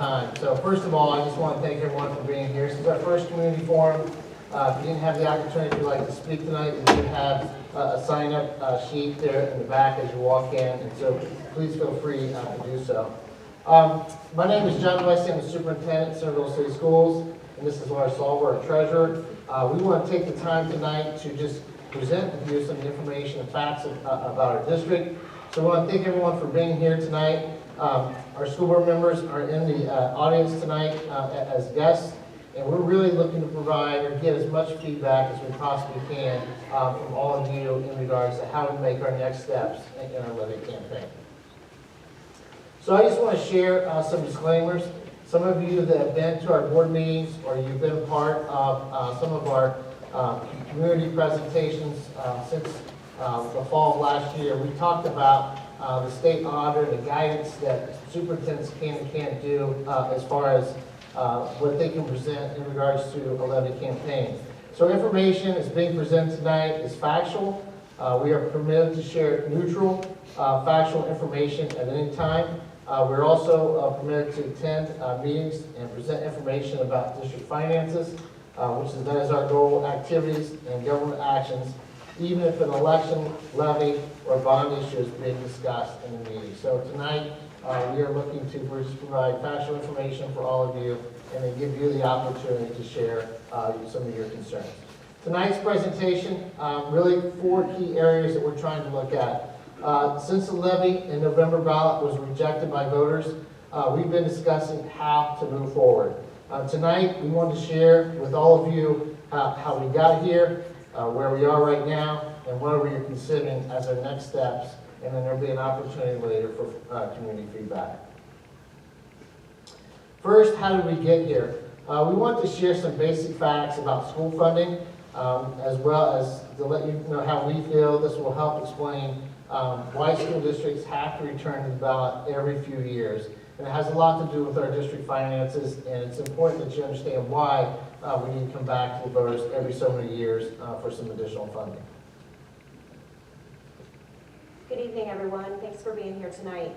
time. So first of all, I just want to thank everyone for being here. This is our first community forum. If you didn't have the opportunity to like to speak tonight, we do have a sign-up sheet there in the back as you walk in, and so please feel free to do so. My name is John Wesley. I'm the superintendent at Centerville City Schools, and this is Laura Salver, our treasurer. We want to take the time tonight to just present with you some information and facts about our district. So I want to thank everyone for being here tonight. Our school board members are in the audience tonight as guests, and we're really looking to provide or get as much feedback as we possibly can from all of you in regards to how we make our next steps in our levy campaign. So I just want to share some disclaimers. Some of you that have been to our board meetings or you've been a part of some of our community presentations since the fall of last year, we talked about the state audit and the guidance that superintendents can and can't do as far as what they can present in regards to a levy campaign. So information is being presented tonight is factual. We are permitted to share neutral, factual information at any time. We're also permitted to attend meetings and present information about district finances, that is our goal, activities, and government actions, even if an election, levy, or bond issue is being discussed in the meeting. So tonight, we are looking to just provide factual information for all of you and then give you the opportunity to share some of your concerns. Tonight's presentation, really 4 key areas that we're trying to look at. Since the levy and November ballot was rejected by voters, we've been discussing how to move forward. Tonight, we want to share with all of you how we got here, where we are right now, and what we are considering as our next steps, and then there'll be an opportunity later for community feedback. First, how did we get here? We want to share some basic facts about school funding, as well as to let you know how we feel. This will help explain why school districts have to return to the ballot every few years. And it has a lot to do with our district finances, and it's important that you understand why we need to come back to the voters every so many years for some additional funding. Good evening, everyone. Thanks for being here tonight.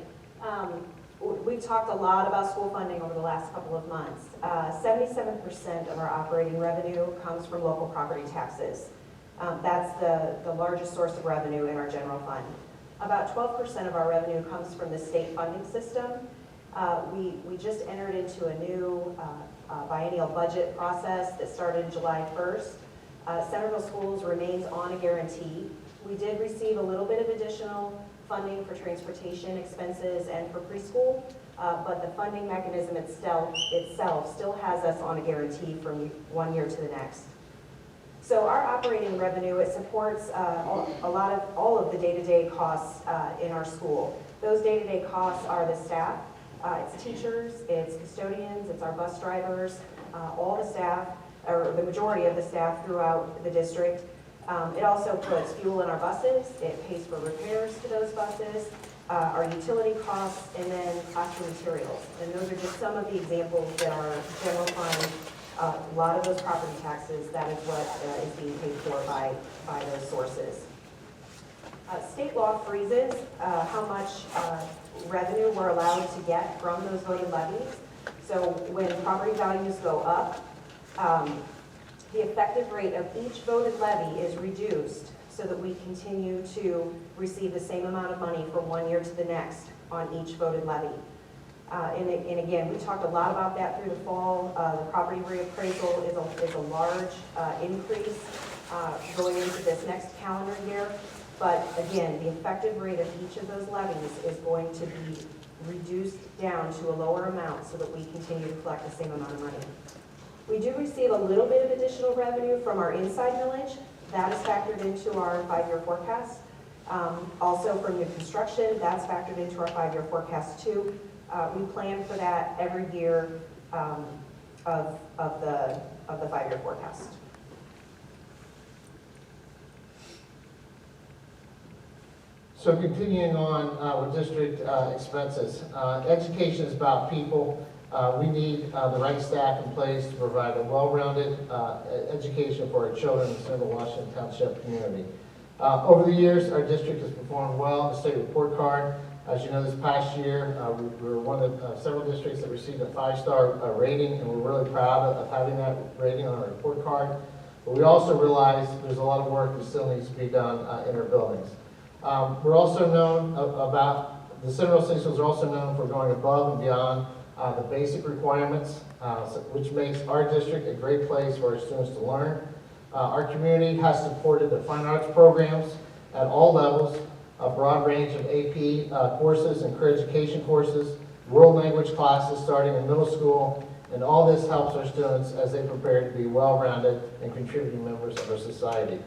We've talked a lot about school funding over the last couple of months. 77% of our operating revenue comes from local property taxes. That's the largest source of revenue in our general fund. About 12% of our revenue comes from the state funding system. We just entered into a new biennial budget process that started July 1st. Centerville Schools remains on a guarantee. We did receive a little bit of additional funding for transportation expenses and for preschool, but the funding mechanism itself still has us on a guarantee from one year to the next. So our operating revenue, it supports all of the day-to-day costs in our school. Those day-to-day costs are the staff, it's teachers, it's custodians, it's our bus drivers, all the staff, or the majority of the staff throughout the district. It also puts fuel in our buses, it pays for repairs to those buses, our utility costs, and then classroom materials. And those are just some of the examples that our general fund, a lot of those property taxes, that is what is being paid for by those sources. State law freezes how much revenue we're allowed to get from those voted levies. So when property values go up, the effective rate of each voted levy is reduced so that we continue to receive the same amount of money from one year to the next on each voted levy. And again, we talked a lot about that through the fall. The property reappraisal is a large increase going into this next calendar year. But again, the effective rate of each of those levies is going to be reduced down to a lower amount so that we continue to collect the same amount of money. We do receive a little bit of additional revenue from our inside millage. That is factored into our 5-year forecast. Also from new construction, that's factored into our 5-year forecast too. We plan for that every year of the 5-year forecast. So continuing on with district expenses, education is about people. We need the right staff in place to provide a well-rounded education for our children in the Central Washington Township community. Over the years, our district has performed well. The state report card As you know, this past year, we were one of several districts that received a 5-star rating, and we're really proud of having that rating on our report card. But we also realize there's a lot of work that still needs to be done in our buildings. We're also known the Central City Schools are also known for going above and beyond the basic requirements, which makes our district a great place for our students to learn. Our community has supported the fine arts programs at all levels, a broad range of AP courses and career education courses, world language classes starting in middle school, and all this helps our students as they prepare to be well-rounded and contributing members of our society.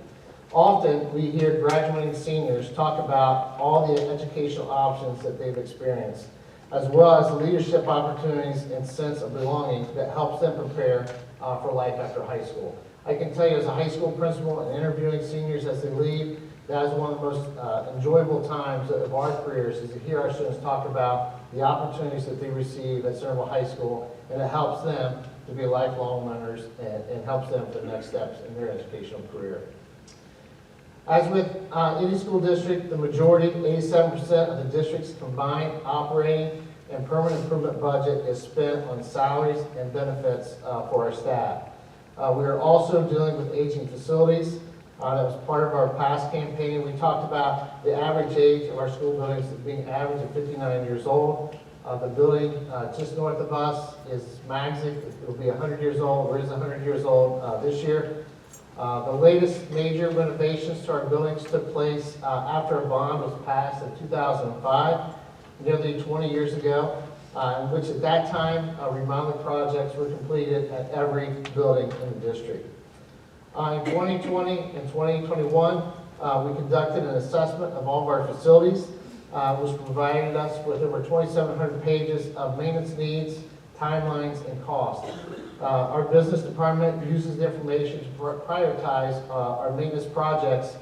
Often, we hear graduating seniors talk about all the educational options that they've experienced, as well as the leadership opportunities and sense of belonging that helps them prepare for life after high school. I can tell you as a high school principal and interviewing seniors as they leave, that is one of the most enjoyable times of our careers, is to hear our students talk about the opportunities that they receive at Centerville High School, and it helps them to be lifelong learners and helps them for the next steps in their educational career. As with any school district, the majority, 87% of the district's combined operating and permanent improvement budget is spent on salaries and benefits for our staff. We are also dealing with aging facilities. That was part of our past campaign. We talked about the average age of our school buildings being average of 59 years old. The building just north of us is Magsic. It will be 100 years old, or is 100 years old this year. The latest major renovations to our buildings took place after a bond was passed in 2005, nearly 20 years ago, in which at that time remodeling projects were completed at every building in the district. In 2020 and 2021, we conducted an assessment of all of our facilities, which provided us with over 2,700 pages of maintenance needs, timelines, and costs. Our business department uses the information to prioritize our maintenance projects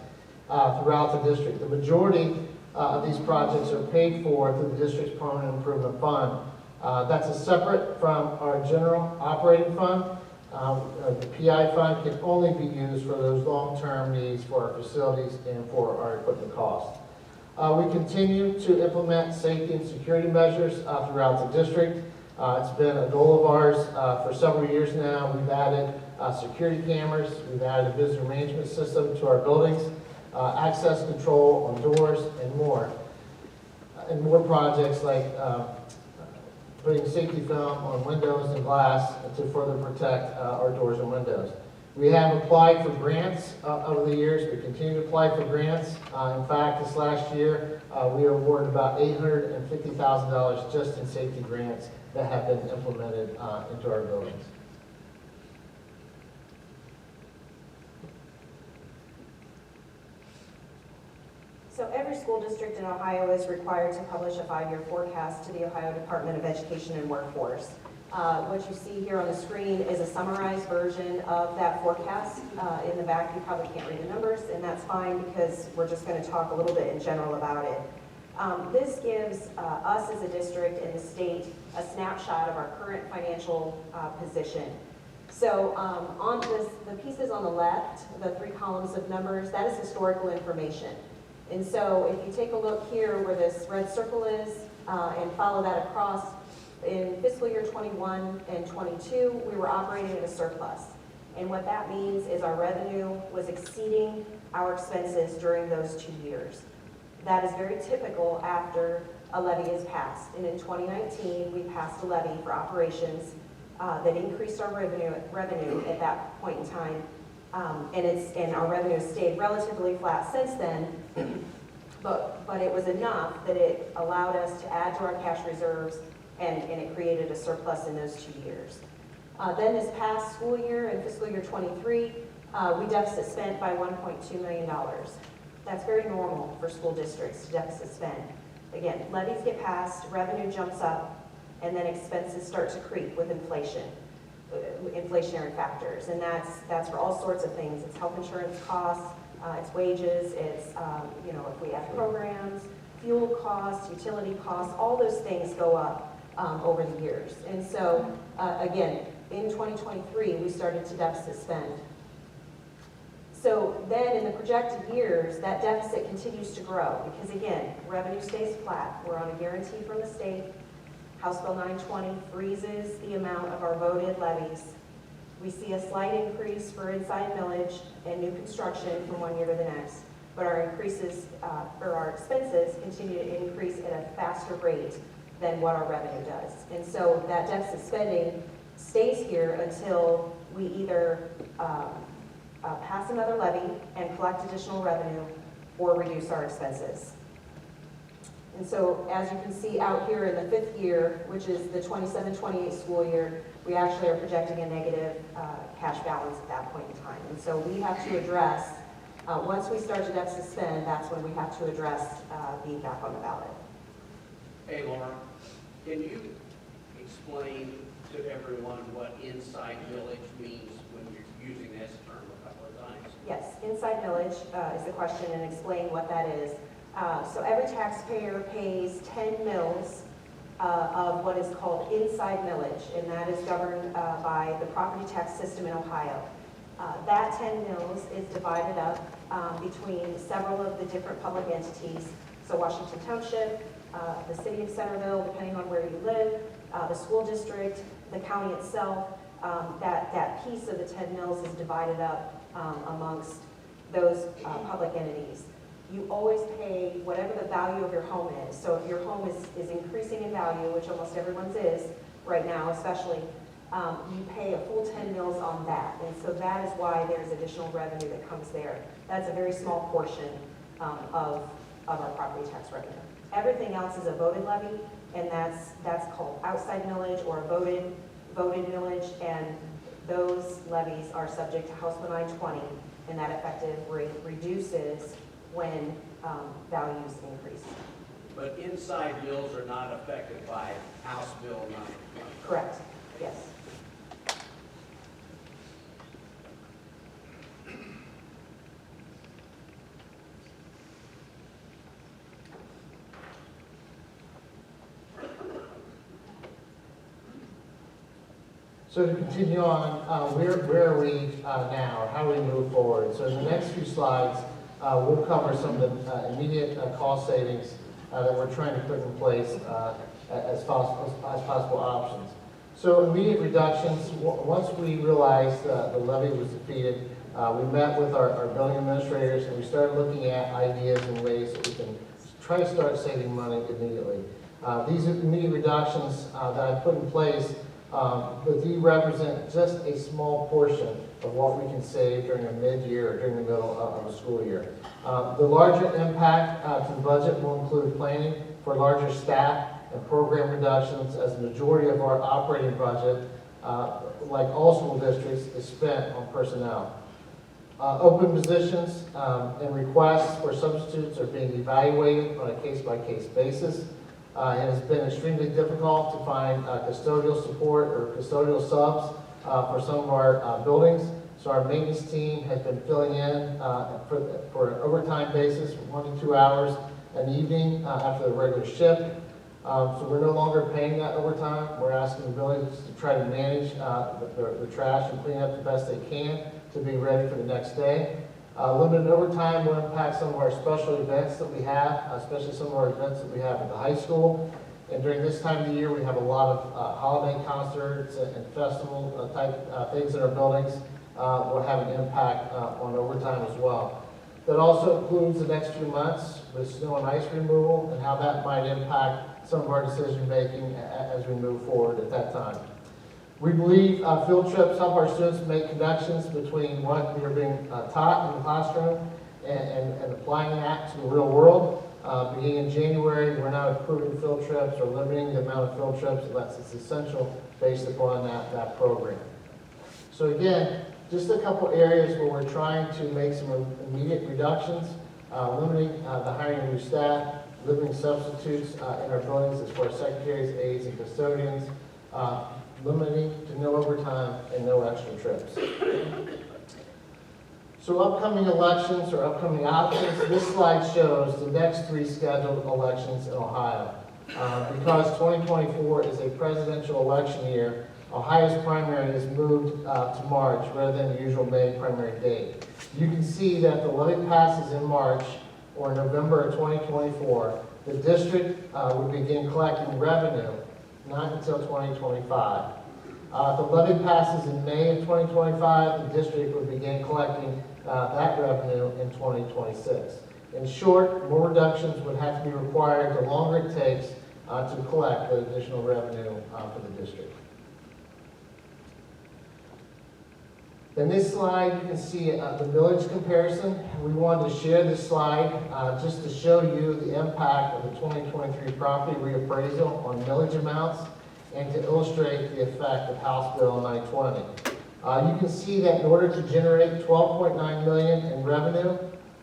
throughout the district. The majority of these projects are paid for through the district's permanent improvement fund. That's separate from our general operating fund. The PI fund can only be used for those long-term needs for our facilities and for our equipment costs. We continue to implement safety and security measures throughout the district. It's been a goal of ours for several years now. We've added security cameras, we've added a visitor management system to our buildings, access control on doors, and more. And more projects like putting safety film on windows and glass to further protect our doors and windows. We have applied for grants over the years. We continue to apply for grants. In fact, this last year, we awarded about $850,000 just in safety grants that have been implemented into our buildings. So every school district in Ohio is required to publish a 5-year forecast to the Ohio Department of Education and Workforce. What you see here on the screen is a summarized version of that forecast. In the back, you probably can't read the numbers, and that's fine because we're just going to talk a little bit in general about it. This gives us as a district and the state a snapshot of our current financial position. So on this, the pieces on the left, the 3 columns of numbers, that is historical information. And so if you take a look here where this red circle is and follow that across, in fiscal year 21 and 22, we were operating at a surplus. And what that means is our revenue was exceeding our expenses during those 2 years. That is very typical after a levy is passed. And in 2019, we passed a levy for operations that increased our revenue at that point in time. And our revenue has stayed relatively flat since then, but it was enough that it allowed us to add to our cash reserves, and it created a surplus in those 2 years. Then this past school year, in fiscal year 23, we deficit spent by $1.2 million. That's very normal for school districts to deficit spend. Again, levies get passed, revenue jumps up, and then expenses start to creep with inflation. Inflationary factors, and that's for all sorts of things. It's health insurance costs, it's wages, it's if we have programs, fuel costs, utility costs, all those things go up over the years. And so again, in 2023, we started to deficit spend. So then in the projected years, that deficit continues to grow because again, revenue stays flat. We're on a guarantee from the state. House Bill 920 freezes the amount of our voted levies. We see a slight increase for inside millage and new construction from one year to the next, but our increases, or our expenses continue to increase at a faster rate than what our revenue does. And so that deficit spending stays here until we either pass another levy and collect additional revenue or reduce our expenses. And so as you can see out here in the fifth year, which is the 27-28 school year, we actually are projecting a negative cash balance at that point in time. And so we have to address, once we start to deficit spend, that's when we have to address being back on the ballot. Hey, Laura, can you explain to everyone what inside village means when you're using this term a couple of times? Yes, inside millage is the question, and explain what that is. So every taxpayer pays 10 mills of what is called inside millage, and that is governed by the property tax system in Ohio. That 10 mills is divided up between several of the different public entities. So Washington Township, the city of Centerville, depending on where you live, the school district, the county itself. That piece of the 10 mills is divided up amongst those public entities. You always pay whatever the value of your home is. So if your home is increasing in value, which almost everyone's is right now especially, you pay a full 10 mills on that. And so that is why there's additional revenue that comes there. That's a very small portion of our property tax revenue. Everything else is a voted levy, and that's called outside millage or voted millage, and those levies are subject to House Bill 920, and that effective rate reduces when values increase. But inside mills are not affected by House Bill 920. Correct, yes. So to continue on, where are we now, or how do we move forward? So in the next few slides, we'll cover some of the immediate cost savings that we're trying to put in place as possible options. So immediate reductions, once we realized the levy was defeated, we met with our building administrators and we started looking at ideas and ways that we can try to start saving money immediately. These immediate reductions that I put in place, but these represent just a small portion of what we can save during a mid-year or during the middle of a school year. The larger impact to the budget will include planning for larger staff and program reductions, as the majority of our operating budget, like all school districts, is spent on personnel. Open positions and requests for substitutes are being evaluated on a case-by-case basis. It has been extremely difficult to find custodial support or custodial subs for some of our buildings. So our maintenance team has been filling in for an overtime basis, 1 to 2 hours an evening after the regular shift. So we're no longer paying that overtime. We're asking the buildings to try to manage the trash and clean up the best they can to be ready for the next day. Limited overtime will impact some of our special events that we have, especially some of our events that we have at the high school. And during this time of the year, we have a lot of holiday concerts and festival type things in our buildings. Will have an impact on overtime as well. That also includes the next few months with snow and ice removal and how that might impact some of our decision making as we move forward at that time. We believe field trips help our students make connections between what we are being taught in the classroom and applying that to the real world. Beginning in January, we're now approving field trips or limiting the amount of field trips unless it's essential based upon that program. So again, just a couple areas where we're trying to make some immediate reductions, limiting the hiring of new staff, limiting substitutes in our buildings as far as secretaries, aides, and custodians, limiting to no overtime and no extra trips. So upcoming elections or upcoming options, this slide shows the next 3 scheduled elections in Ohio. Because 2024 is a presidential election year, Ohio's primary is moved to March rather than the usual May primary date. you can see that the levy passes in March or November of 2024. The district would begin collecting revenue not until 2025. If the levy passes in May of 2025, the district would begin collecting that revenue in 2026. In short, more reductions would have to be required the longer it takes to collect the additional revenue for the district. In this slide, you can see the millage comparison. We wanted to share this slide just to show you the impact of the 2023 property reappraisal on millage amounts and to illustrate the effect of House Bill 920. You can see that in order to generate $12.9 million in revenue,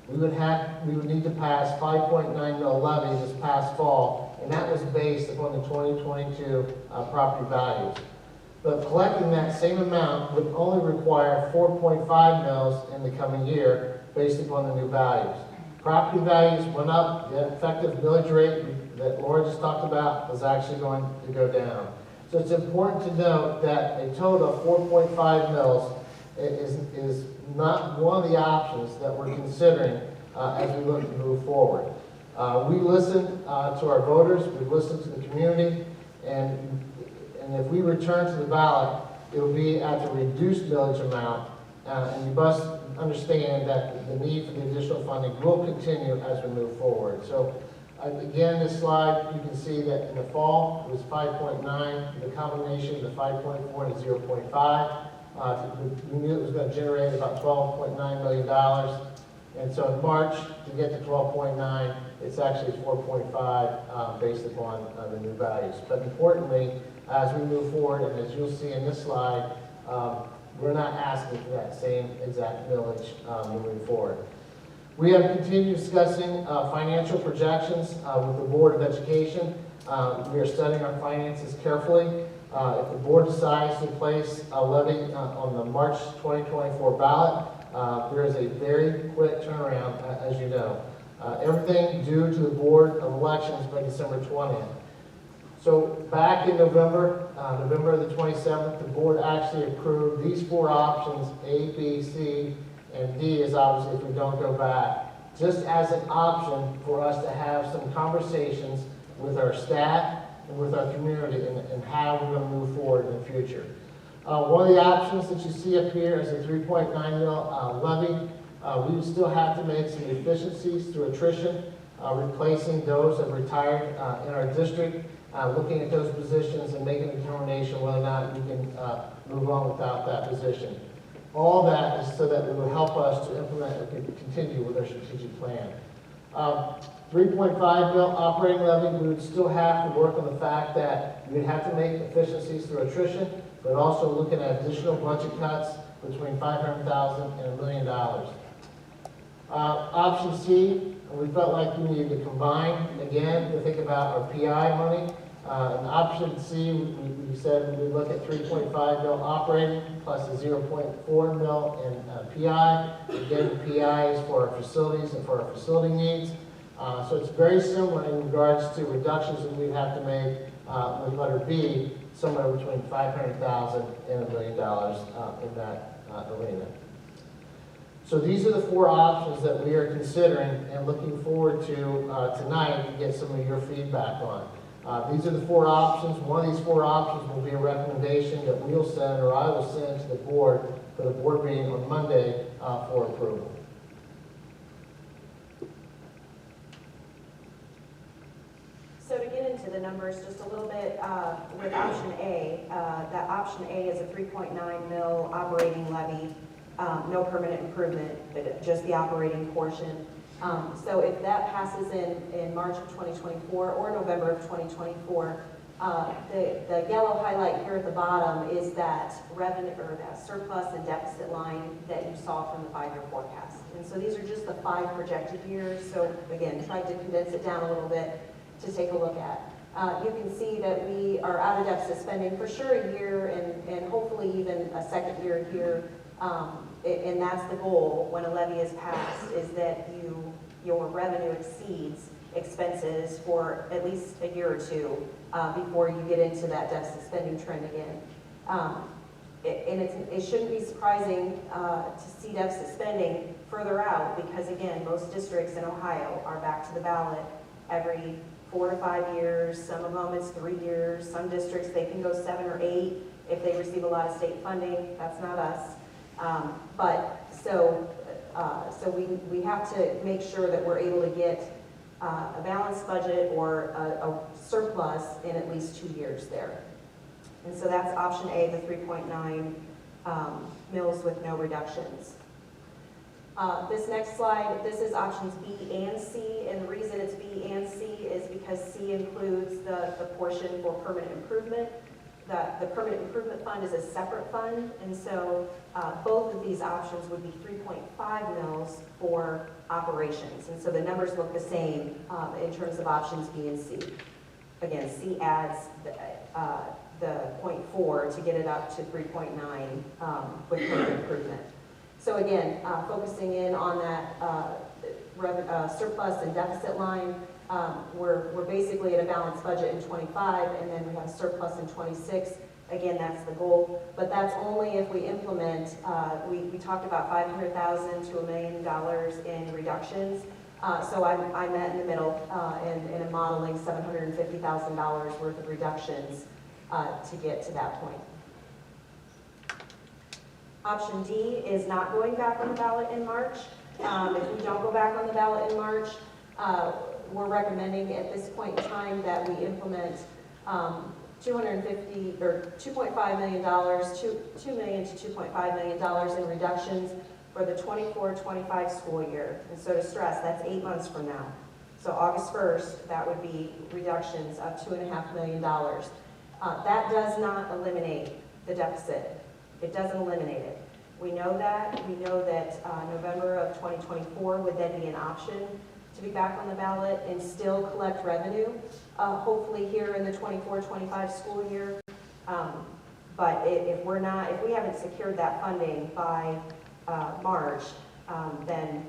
we would need to pass $5.9 million levy this past fall, and that was based upon the 2022 property values. But collecting that same amount would only require 4.5 mils in the coming year based upon the new values. Property values went up, the effective millage rate that Laura just talked about is actually going to go down. So it's important to note that a total of 4.5 mils is not one of the options that we're considering as we look to move forward. We listened to our voters, we listened to the community, and if we return to the ballot, it will be at the reduced millage amount, and you must understand that the need for the additional funding will continue as we move forward. So again, this slide, you can see that in the fall, it was 5.9, the combination of the 5.4 and the 0.5. We knew it was going to generate about $12.9 million. And so in March, to get to 12.9, it's actually 4.5 based upon the new values. But importantly, as we move forward, and as you'll see in this slide, we're not asking for that same exact millage moving forward. We have continued discussing financial projections with the Board of Education. We are studying our finances carefully. If the board decides to place a levy on the March 2024 ballot, there is a very quick turnaround, as you know. Everything due to the Board of Elections by December 20th. So back in November the 27th, the board actually approved these four options, A, B, C, and D is obviously if we don't go back, just as an option for us to have some conversations with our staff and with our community and how we're going to move forward in the future. One of the options that you see up here is a 3.9 mil levy. We would still have to make some efficiencies through attrition, replacing those that retired in our district, looking at those positions and making a determination whether or not we can move on without that position. All that is so that it will help us to implement and continue with our strategic plan. 3.5 mil operating levy, we would still have to work on the fact that we would have to make efficiencies through attrition, but also looking at additional budget cuts between $500,000 and $1 million. Option C, we felt like we needed to combine, again, to think about our PI money. In option C, we said we would look at 3.5 mil operating plus a 0.4 mil in PI. Again, the PI is for our facilities and for our facility needs. So it's very similar in regards to reductions that we have to make with letter B, somewhere between $500,000 and $1 million in that arena. So these are the four options that we are considering and looking forward to tonight to get some of your feedback on. These are the four options. One of these four options will be a recommendation that we'll send or I will send to the board for the board meeting on Monday for approval. So to get into the numbers just a little bit, with option A, that option A is a 3.9 mil operating levy, no permanent improvement, but just the operating portion. So if that passes in March of 2024 or November of 2024, the yellow highlight here at the bottom is that revenue or that surplus and deficit line that you saw from the 5-year forecast. And so these are just the 5 projected years. So again, tried to condense it down a little bit to take a look at. You can see that we are out of deficit spending for sure a year and hopefully even a second year here. And that's the goal when a levy is passed, is that your revenue exceeds expenses for at least a year or two before you get into that deficit spending trend again. And it shouldn't be surprising to see deficit spending further out, because again, most districts in Ohio are back to the ballot every 4 to 5 years. Some of them it's 3 years. Some districts, they can go 7 or 8 if they receive a lot of state funding. That's not us. So we have to make sure that we're able to get a balanced budget or a surplus in at least 2 years there. And so that's option A, the 3.9 mills with no reductions. This next slide, this is options B and C, and the reason it's B and C is because C includes the portion for permanent improvement. The permanent improvement fund is a separate fund, and so both of these options would be 3.5 mils for operations. And so the numbers look the same in terms of options B and C. Again, C adds the 0.4 to get it up to 3.9 with permanent improvement. So again, focusing in on that surplus and deficit line, we're basically at a balanced budget in 25, and then we have surplus in 26. Again, that's the goal, but that's only if we implement, we talked about $500,000 to $1 million in reductions. So I met in the middle and am modeling $750,000 worth of reductions to get to that point. Option D is not going back on the ballot in March. If we don't go back on the ballot in March, we're recommending at this point in time that we implement $2.5 million, $2 million to $2.5 million in reductions for the 24-25 school year. And so to stress, that's 8 months from now. So August 1st, that would be reductions of $2.5 million. That does not eliminate the deficit. It doesn't eliminate it. We know that. We know that November of 2024 would then be an option to be back on the ballot and still collect revenue, hopefully here in the 24-25 school year. But if we haven't secured that funding by March, then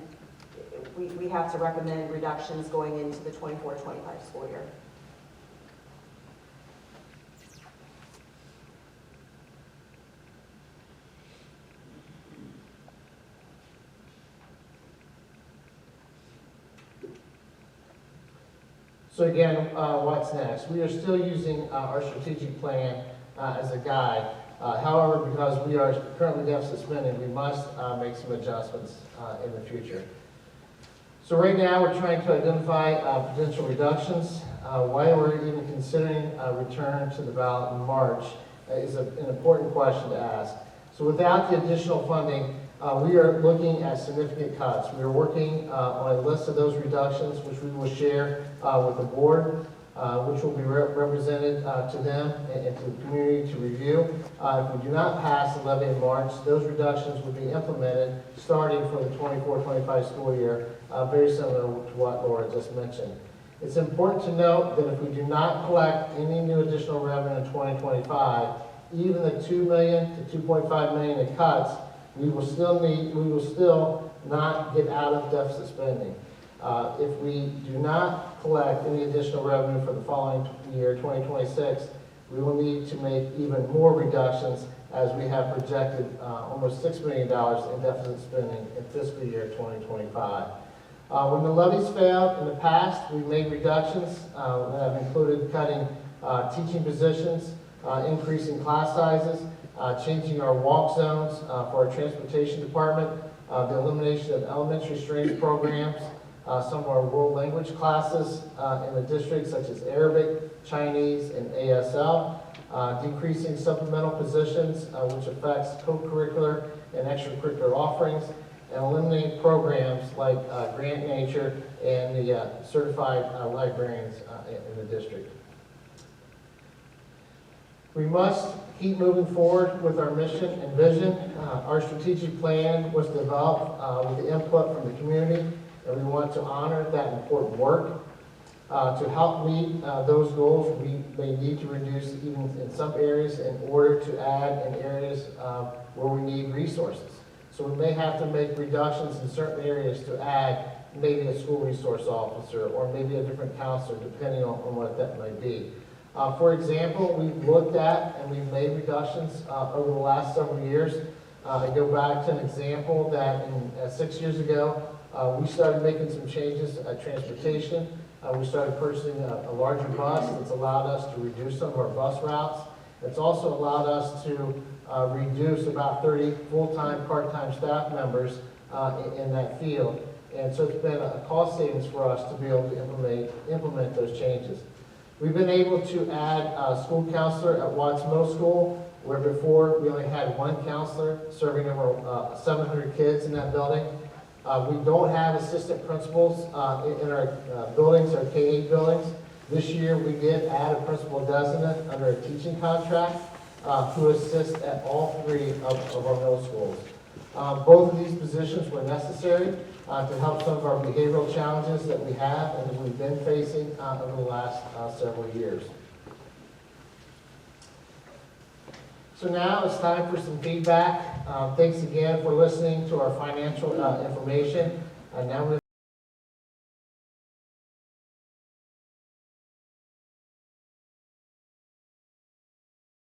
we have to recommend reductions going into the 24-25 school year. So again, what's next? We are still using our strategic plan as a guide. However, because we are currently deficit spending, we must make some adjustments in the future. So right now, we're trying to identify potential reductions. Why we're even considering a return to the ballot in March is an important question to ask. So without the additional funding, we are looking at significant cuts. We are working on a list of those reductions, which we will share with the board, which will be represented to them and to the community to review. If we do not pass the levy in March, those reductions will be implemented starting for the 24-25 school year, very similar to what Laura just mentioned. It's important to note that if we do not collect any new additional revenue in 2025, even the $2 million to $2.5 million in cuts, we will still not get out of deficit spending. If we do not collect any additional revenue for the following year, 2026, we will need to make even more reductions as we have projected almost $6 million in deficit spending in fiscal year 2025. When the levies failed in the past, we made reductions that have included cutting teaching positions, increasing class sizes, changing our walk zones for our transportation department, the elimination of elementary strength programs, some of our world language classes in the district, such as Arabic, Chinese, and ASL, decreasing supplemental positions, which affects co-curricular and extracurricular offerings, and eliminating programs like Grant Nature and the certified librarians in the district. We must keep moving forward with our mission and vision. Our strategic plan was developed with the input from the community, and we want to honor that important work. To help meet those goals, we may need to reduce even in some areas in order to add in areas where we need resources. So we may have to make reductions in certain areas to add maybe a school resource officer or maybe a different counselor, depending on what that might be. For example, we've looked at and we've made reductions over the last several years I go back to an example that 6 years ago, we started making some changes at transportation. We started purchasing a larger bus that's allowed us to reduce some of our bus routes. It's also allowed us to reduce about 30 full-time, part-time staff members in that field. And so it's been a cost savings for us to be able to implement those changes. We've been able to add a school counselor at Watts Middle School, where before we only had one counselor serving over 700 kids in that building. We don't have assistant principals in our buildings, our K-8 buildings. This year, we did add a principal designate under a teaching contract who assists at all 3 of our middle schools. Both of these positions were necessary to help some of our behavioral challenges that we have and that we've been facing over the last several years. So now it's time for some feedback. Thanks again for listening to our financial information. Now we